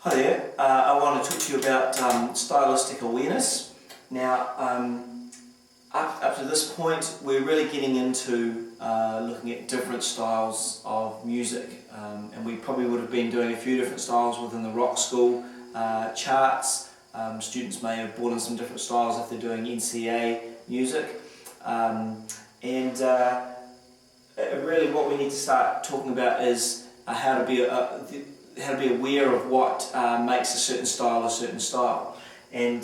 Hi there, I want to talk to you about stylistic awareness. Now, up to this point, we're really getting into looking at different styles of music, and we probably would have been doing a few different styles within the rock school charts. Students may have brought in some different styles if they're doing NCA music, and really what we need to start talking about is how to be aware of what makes a certain style, and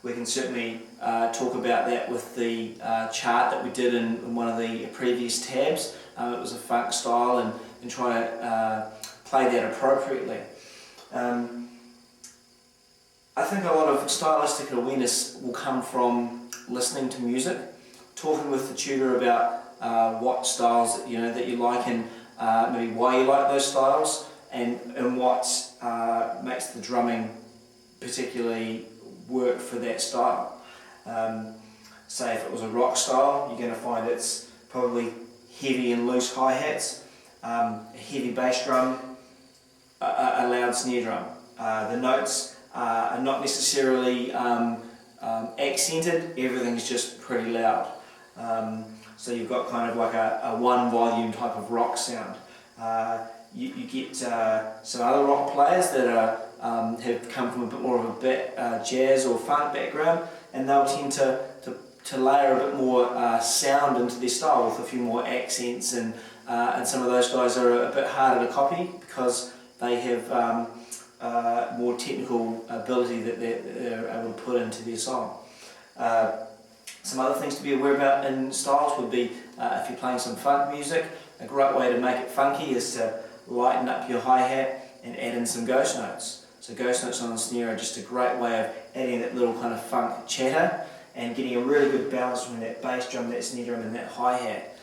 we can certainly talk about that with the chart that we did in one of the previous tabs. It was a funk style, and try to play that appropriately. I think a lot of stylistic awareness will come from listening to music, talking with the tutor about what styles that you like, and maybe why you like those styles, and what makes the drumming particularly work for that style. Say if it was a rock style, you're going to find it's probably heavy and loose hi-hats, a heavy bass drum, a loud snare drum. The notes are not necessarily accented, everything's just pretty loud. So you've got kind of like a one volume type of rock sound. You get some other rock players that have come from a bit more of a jazz or funk background, and they'll tend to layer a bit more sound into their style with a few more accents, and some of those guys are a bit harder to copy because they have more technical ability that they're able to put into their song. Some other things to be aware about in styles would be if you're playing some funk music, a great way to make it funky is to lighten up your hi-hat and add in some ghost notes. So ghost notes on the snare are just a great way of adding that little kind of funk chatter and getting a really good balance between that bass drum, that snare drum and that hi-hat.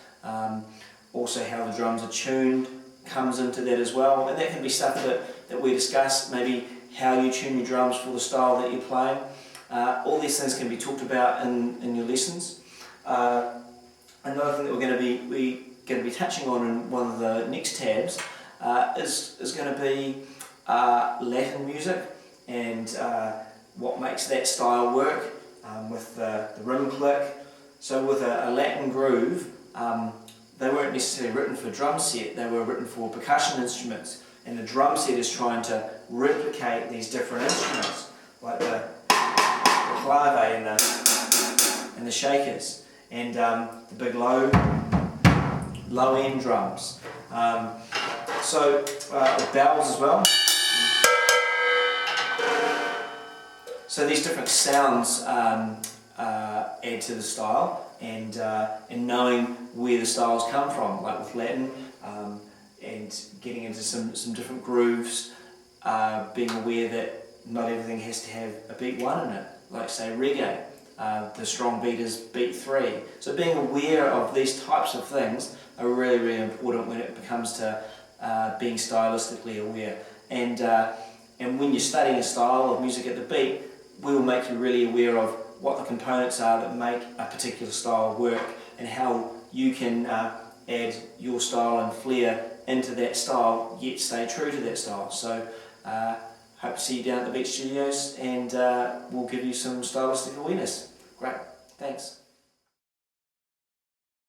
Also how the drums are tuned comes into that as well, and that can be stuff that we discuss, maybe how you tune your drums for the style that you're playing. All these things can be talked about in your lessons. Another thing that we're going to be touching on in one of the next tabs is going to be Latin music, and what makes that style work with the rim click. So with a Latin groove, they weren't necessarily written for drum set, they were written for percussion instruments, and the drum set is trying to replicate these different instruments, like the clave and the shakers, and the big low end drums. With bells as well. So these different sounds add to the style, and knowing where the styles come from, like with Latin, and getting into some different grooves, being aware that not everything has to have a beat 1 in it, like say reggae. The strong beat is beat 3. So being aware of these types of things are really, really important when it comes to being stylistically aware. And when you're studying a style of music at the beat, we will make you really aware of what the components are that make a particular style work, and how you can add your style and flair into that style, yet stay true to that style. So hope to see you down at the Beat Studios, and we'll give you some stylistic awareness. Great, thanks.